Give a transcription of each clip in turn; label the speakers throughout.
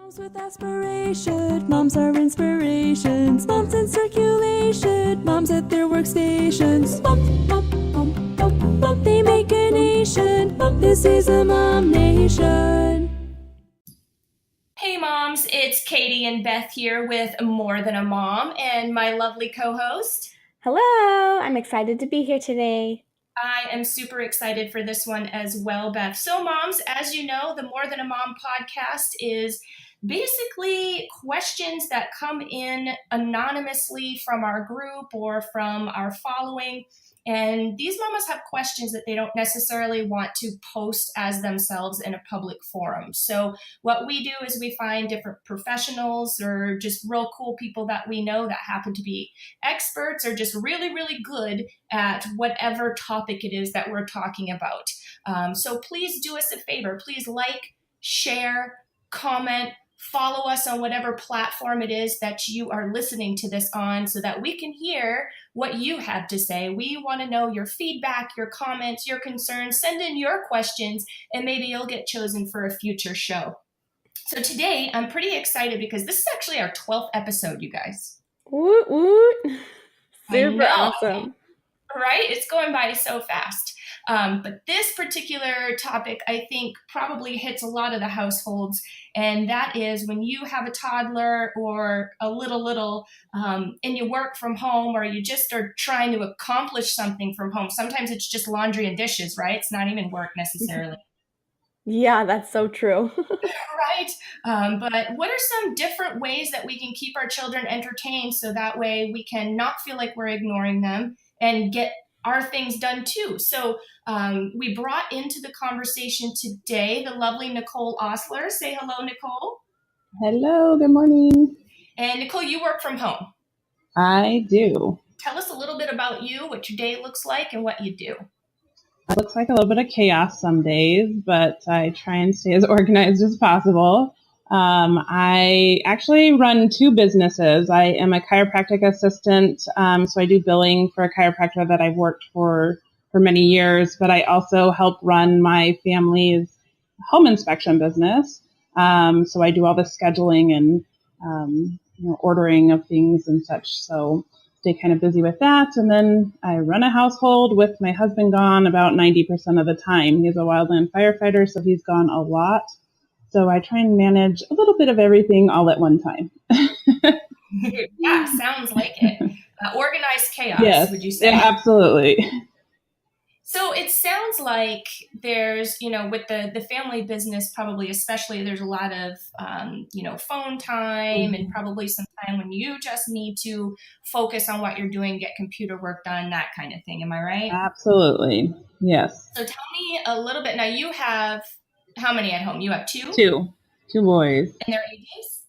Speaker 1: Moms with aspiration, moms are inspirations, moms in circulation, moms at their workstations. Mom, they make a nation. This is a mom nation.
Speaker 2: Hey moms, it's Katie and Beth here with More Than a Mom and my lovely co-host.
Speaker 3: Hello, I'm excited to be here today.
Speaker 2: I am super excited for this one as well, Beth. So moms, as you know, the More Than a Mom podcast is basically questions that come in anonymously from our group or from our following. And these mamas have questions that they don't necessarily want to post as themselves in a public forum. So what we do is we find different professionals or just real cool people that we know that happen to be experts or just really, really good at whatever topic it is that we're talking about. So please do us a favor. Please like, share, comment, follow us on whatever platform it is that you are listening to this on so that we can hear what you have to say. We want to know your feedback, your comments, your concerns. Send in your questions and maybe you'll get chosen for a future show. So today I'm pretty excited because this is actually our 12th episode, you guys.
Speaker 3: Woot woot. Super awesome.
Speaker 2: Right? It's going by so fast. But this particular topic, I think, probably hits a lot of the households. And that is when you have a toddler or a little, and you work from home or you just are trying to accomplish something from home. Sometimes it's just laundry and dishes, right? It's not even work necessarily.
Speaker 3: Yeah, that's so true.
Speaker 2: Right. But what are some different ways that we can keep our children entertained so that way we can not feel like we're ignoring them and get our things done too? So we brought into the conversation today the lovely Nicole Ostler. Say hello, Nicole.
Speaker 4: Hello, good morning.
Speaker 2: And Nicole, you work from home.
Speaker 4: I do.
Speaker 2: Tell us a little bit about you, what your day looks like, and what you do.
Speaker 4: It looks like a little bit of chaos some days, but I try and stay as organized as possible. I actually run two businesses. I am a chiropractic assistant, so I do billing for a chiropractor that I've worked for many years, but I also help run my family's home inspection business. So I do all the scheduling and ordering of things and such. So stay kind of busy with that. And then I run a household with my husband gone about 90% of the time. He's a wildland firefighter, so he's gone a lot. So I try and manage a little bit of everything all at one time.
Speaker 2: Yeah, sounds like it. Organized chaos,
Speaker 4: yes,
Speaker 2: would you say?
Speaker 4: Yeah, absolutely.
Speaker 2: So it sounds like there's, with the family business, probably especially, there's a lot of, phone time and probably some time when you just need to focus on what you're doing, get computer work done, that kind of thing. Am I right?
Speaker 4: Absolutely. Yes.
Speaker 2: So tell me a little bit. Now you have how many at home? You have two?
Speaker 4: Two boys.
Speaker 2: And their ages?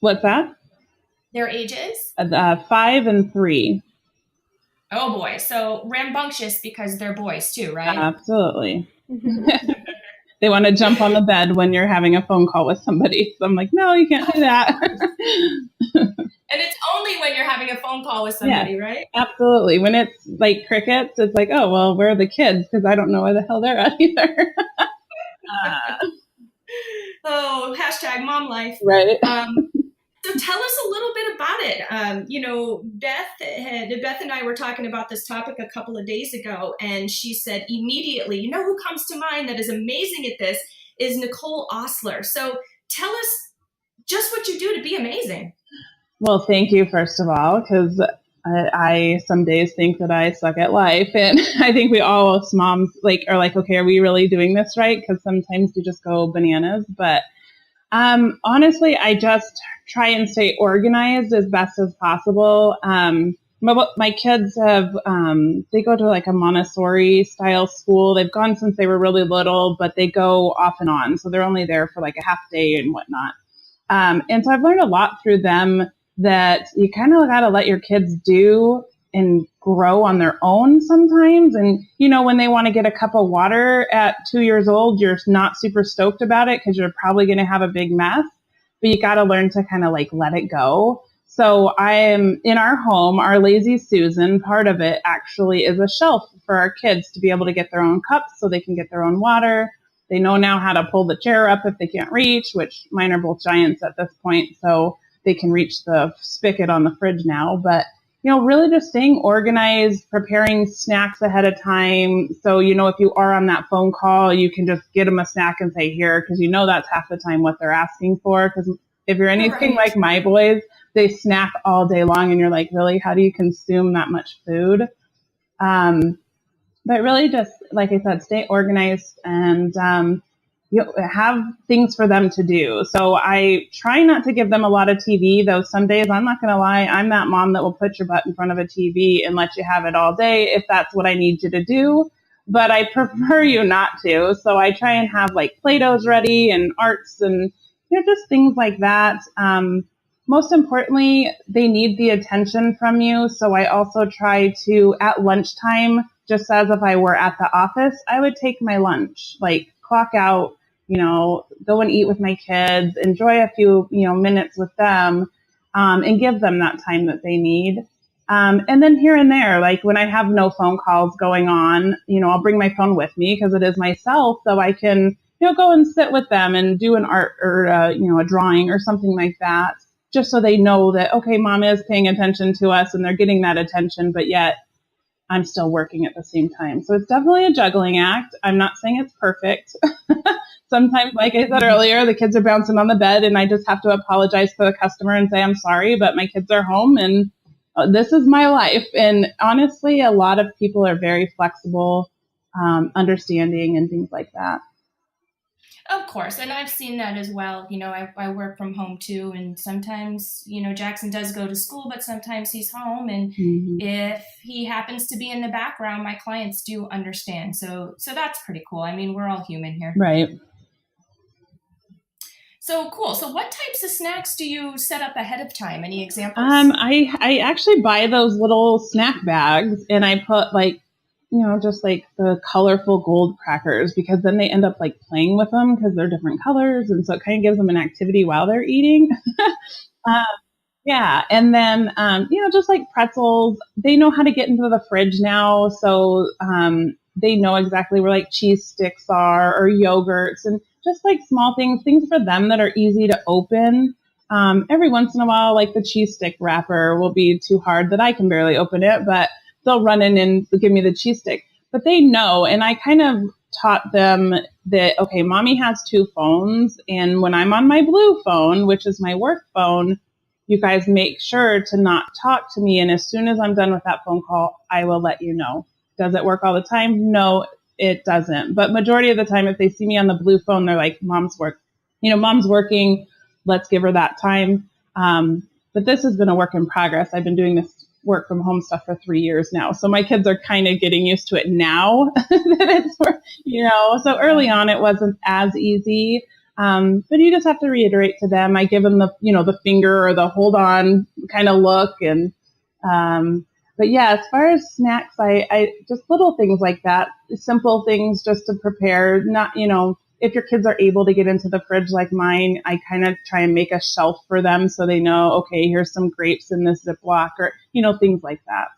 Speaker 4: What's that?
Speaker 2: Their ages?
Speaker 4: 5 and 3.
Speaker 2: Oh boy. So rambunctious because they're boys too, right?
Speaker 4: Absolutely. They want to jump on the bed when you're having a phone call with somebody. So I'm like, no, you can't do that.
Speaker 2: And it's only when you're having a phone call with somebody, right?
Speaker 4: Absolutely. When it's like crickets, it's like, oh, well, where are the kids? Because I don't know where the hell they're at either.
Speaker 2: Oh, hashtag mom life.
Speaker 4: Right.
Speaker 2: So tell us a little bit about it. Beth and I were talking about this topic a couple of days ago, and she said immediately, who comes to mind that is amazing at this is Nicole Ostler. So tell us just what you do to be amazing.
Speaker 4: Well, thank you, first of all, because I some days think that I suck at life. And I think we all, as moms, are like, okay, are we really doing this right? Because sometimes you just go bananas. But honestly, I just try and stay organized as best as possible. My kids have, they go to like a Montessori style school. They've gone since they were really little, but they go off and on. So they're only there for like a half day and whatnot. And so I've learned a lot through them that you kind of got to let your kids do and grow on their own sometimes. And, when they want to get a cup of water at 2 years old, you're not super stoked about it because you're probably going to have a big mess, but you got to learn to kind of like let it go. So I am in our home, our Lazy Susan, part of it actually is a shelf for our kids to be able to get their own cups so they can get their own water. They know now how to pull the chair up if they can't reach, which mine are both giants at this point, so they can reach the spigot on the fridge now. But, really just staying organized, preparing snacks ahead of time. So, if you are on that phone call, you can just get them a snack and say, here, because that's half the time what they're asking for. Because if you're anything like my boys, they snack all day long, and you're like, really, how do you consume that much food? But really just, like I said, stay organized and have things for them to do. So I try not to give them a lot of TV, though some days, I'm not going to lie, I'm that mom that will put your butt in front of a TV and let you have it all day if that's what I need you to do. But I prefer you not to. So I try and have like Play-Dohs ready and arts and just things like that. Most importantly, they need the attention from you. So I also try to, at lunchtime, just as if I were at the office, I would take my lunch, like clock out, go and eat with my kids, enjoy a few, minutes with them, and give them that time that they need. And then here and there, like when I have no phone calls going on, I'll bring my phone with me because it is myself, so I can, go and sit with them and do an art or, a drawing or something like that, just so they know that, okay, mom is paying attention to us and they're getting that attention, but yet I'm still working at the same time. So it's definitely a juggling act. I'm not saying it's perfect. Sometimes, like I said earlier, the kids are bouncing on the bed and I just have to apologize to the customer and say, I'm sorry, but my kids are home and this is my life. And honestly, a lot of people are very flexible, understanding and things like that.
Speaker 2: Of course. And I've seen that as well. I work from home too. And sometimes, Jackson does go to school, but sometimes he's home. And if he happens to be in the background, my clients do understand. So that's pretty cool. I mean, we're all human here.
Speaker 4: Right.
Speaker 2: So cool. So what types of snacks do you set up ahead of time? Any examples?
Speaker 4: I actually buy those little snack bags and I put just like the colorful gold crackers, because then they end up like playing with them because they're different colors. And so it kind of gives them an activity while they're eating. Yeah. And then, just like pretzels, they know how to get into the fridge now. So they know exactly where like cheese sticks are or yogurts and just like small things for them that are easy to open. Every once in a while, like the cheese stick wrapper will be too hard that I can barely open it, but they'll run in and give me the cheese stick. But they know, and I kind of taught them that, okay, mommy has 2 phones, and when I'm on my blue phone, which is my work phone, you guys make sure to not talk to me, and as soon as I'm done with that phone call, I will let you know. Does it work all the time? No, it doesn't. But majority of the time, if they see me on the blue phone, they're like, mom's working, let's give her that time. But this has been a work in progress. I've been doing this work from home stuff for 3 years now. So my kids are kind of getting used to it now that it's, so early on it wasn't as easy. But you just have to reiterate to them. I give them the finger or the hold on kind of look. And, but yeah, as far as snacks, I just little things like that, simple things just to prepare, not, if your kids are able to get into the fridge like mine, I kind of try and make a shelf for them so they know, okay, here's some grapes in this Ziploc or, things like that.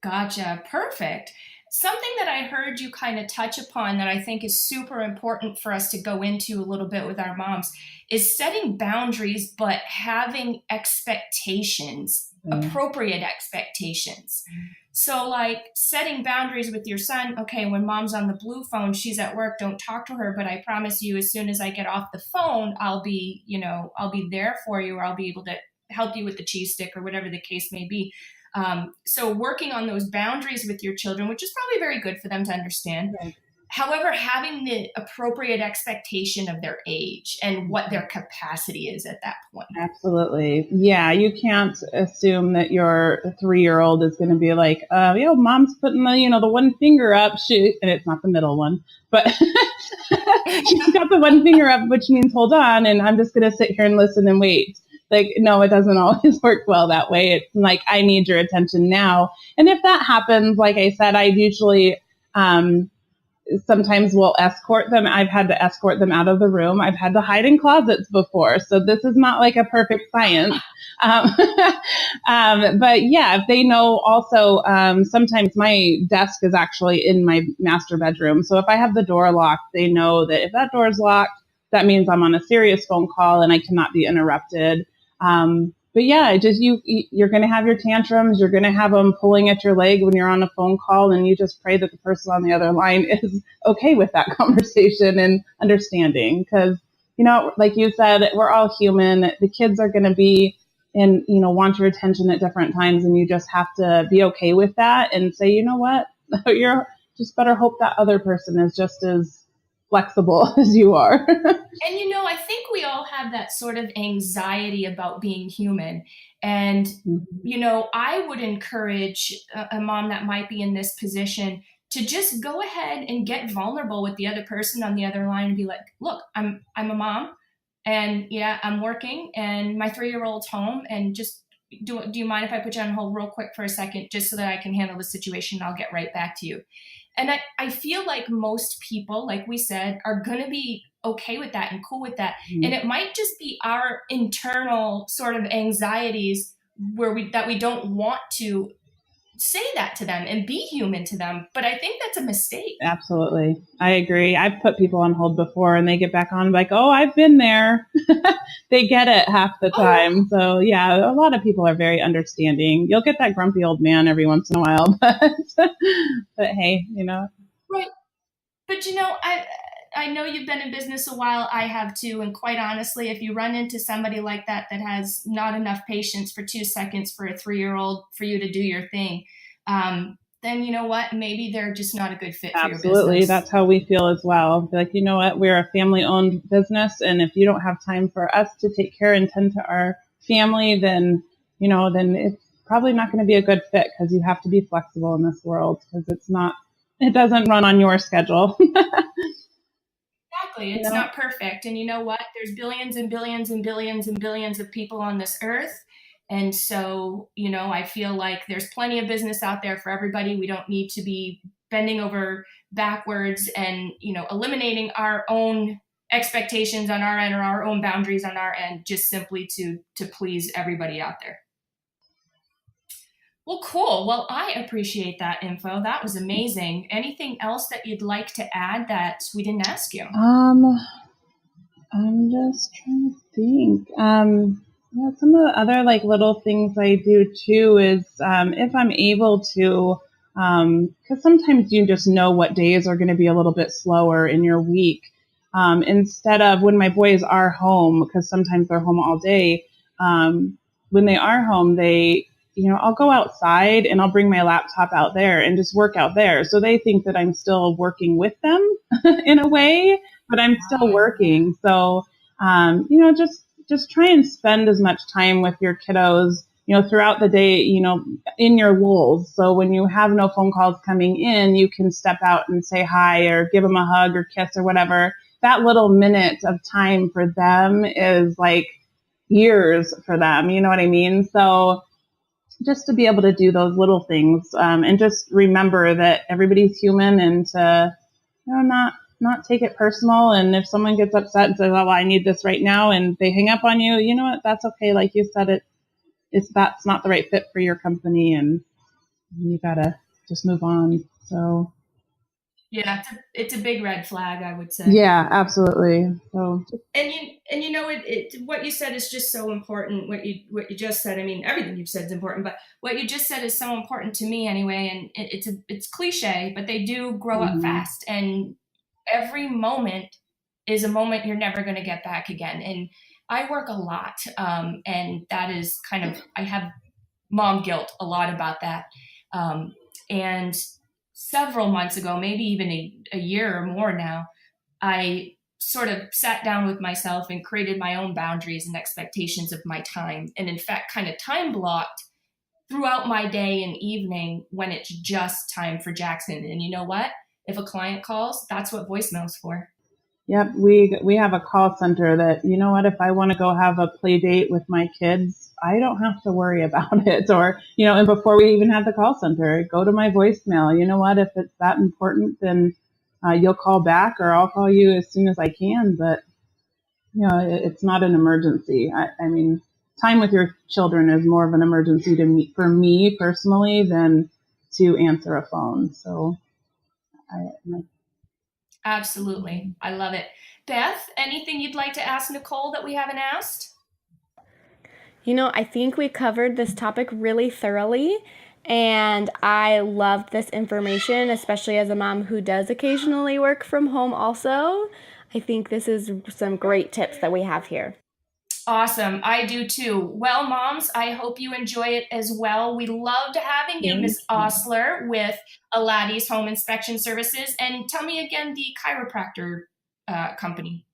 Speaker 2: Gotcha. Perfect. Something that I heard you kind of touch upon that I think is super important for us to go into a little bit with our moms is setting boundaries, but having expectations, appropriate expectations. So like setting boundaries with your son, okay, when mom's on the blue phone, she's at work, don't talk to her, but I promise you, as soon as I get off the phone, I'll be there for you, or I'll be able to help you with the cheese stick or whatever the case may be. So working on those boundaries with your children, which is probably very good for them to understand. Right. However, having the appropriate expectation of their age and what their capacity is at that point.
Speaker 4: Absolutely. Yeah, you can't assume that your 3-year-old is going to be like, mom's putting the one finger up, and it's not the middle one, but she's got the one finger up, which means hold on, and I'm just going to sit here and listen and wait. Like, no, it doesn't always work well that way. It's like, I need your attention now. And if that happens, like I said, I usually sometimes we'll escort them. I've had to escort them out of the room. I've had to hide in closets before. So this is not like a perfect science. Um, but yeah, if they know also, sometimes my desk is actually in my master bedroom. So if I have the door locked, they know that if that door is locked, that means I'm on a serious phone call and I cannot be interrupted. But yeah, you're going to have your tantrums. You're going to have them pulling at your leg when you're on a phone call, and you just pray that the person on the other line is okay with that conversation and understanding. Because, like you said, we're all human. The kids are going to be want your attention at different times, and you just have to be okay with that and say, you know what, you're just better hope that other person is just as flexible as you are.
Speaker 2: And I think we all have that sort of anxiety about being human. And, I would encourage a mom that might be in this position to just go ahead and get vulnerable with the other person on the other line and be like, look, I'm a mom, and yeah, I'm working, and my 3-year-old's home, and just do you mind if I put you on hold real quick for a second, just so that I can handle the situation, and I'll get right back to you. And I feel like most people, like we said, are going to be okay with that and cool with that. Mm-hmm. And it might just be our internal sort of anxieties that we don't want to say that to them and be human to them. But I think that's a mistake.
Speaker 4: Absolutely. I agree. I've put people on hold before and they get back on like, oh, I've been there. They get it half the time. So yeah, a lot of people are very understanding. You'll get that grumpy old man every once in a while, but hey,
Speaker 2: Right. But I know you've been in business a while. I have too. And quite honestly, if you run into somebody like that has not enough patience for 2 seconds for a 3-year-old for you to do your thing, then you know what? Maybe they're just not a good fit for your business.
Speaker 4: Absolutely. That's how we feel as well. Like, you know what? We're a family-owned business. And if you don't have time for us to take care and tend to our family, then it's probably not going to be a good fit, because you have to be flexible in this world, because it doesn't run on your schedule.
Speaker 2: Exactly. It's not perfect. And you know what? There's billions and billions and billions and billions of people on this earth. And so, I feel like there's plenty of business out there for everybody. We don't need to be bending over backwards and, eliminating our own expectations on our end or our own boundaries on our end, just simply to please everybody out there. Well, cool. Well, I appreciate that info. That was amazing. Anything else that you'd like to add that we didn't ask you?
Speaker 4: I'm just trying to think. Some of the other little things I do too is if I'm able to, because sometimes you just know what days are going to be a little bit slower in your week. Instead of when my boys are home, because sometimes they're home all day, when they are home, I'll go outside and I'll bring my laptop out there and just work out there. So they think that I'm still working with them in a way, but I'm still working. So, just try and spend as much time with your kiddos, throughout the day, in your lulls. So when you have no phone calls coming in, you can step out and say hi or give them a hug or kiss or whatever. That little minute of time for them is like years for them. You know what I mean? So just to be able to do those little things, and just remember that everybody's human, and to, not take it personal. And if someone gets upset and says, oh, I need this right now, and they hang up on you, you know what? That's okay. Like you said, that's not the right fit for your company, and you gotta just move on. So.
Speaker 2: Yeah, it's a big red flag, I would say.
Speaker 4: Yeah, absolutely. So.
Speaker 2: And what you said is just so important. What you just said, I mean, everything you've said is important, but what you just said is so important to me anyway. And it's cliche, but they do grow up fast, and every moment is a moment you're never going to get back again. And I work a lot, and that is I have mom guilt a lot about that, and several months ago, maybe even a year or more now, I sort of sat down with myself and created my own boundaries and expectations of my time. And in fact, kind of time blocked throughout my day and evening when it's just time for Jackson. And you know what? If a client calls, that's what voicemail's for.
Speaker 4: Yep. We have a call center that, you know what, if I want to go have a play date with my kids, I don't have to worry about it. Or, and before we even have the call center, go to my voicemail. You know what, if it's that important, then you'll call back or I'll call you as soon as I can. But, it's not an emergency. I mean, time with your children is more of an emergency for me personally than to answer a phone. So
Speaker 2: Absolutely. I love it. Beth, anything you'd like to ask Nicole that we haven't asked?
Speaker 3: I think we covered this topic really thoroughly, and I loved this information, especially as a mom who does occasionally work from home also. I think this is some great tips that we have here.
Speaker 2: Awesome. I do too. Well, moms, I hope you enjoy it as well. We loved having you, Miss Ostler, with Alati's Home Inspection Services. And tell me again the chiropractor company.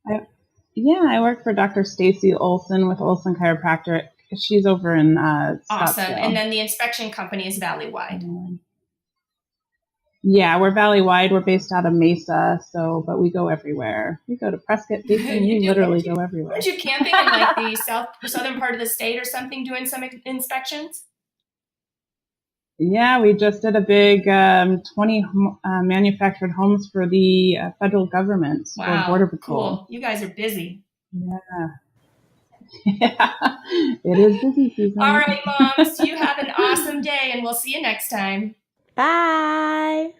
Speaker 4: I work for Dr. Stacy Olson with Olson Chiropractic. She's over in
Speaker 2: Awesome.
Speaker 4: Scottsdale.
Speaker 2: And then the inspection company is Valley-wide.
Speaker 4: Yeah, we're Valley-wide. We're based out of Mesa, but we go everywhere. We go to Prescott, Dayton. We literally go everywhere.
Speaker 2: Weren't you camping in like the southern part of the state or something, doing some inspections?
Speaker 4: Yeah, we just did a big 20 manufactured homes for the federal government for Border Patrol.
Speaker 2: Cool. You guys are busy.
Speaker 4: Yeah. Yeah, it is busy season.
Speaker 2: All right, moms, you have an awesome day, and we'll see you next time.
Speaker 3: Bye.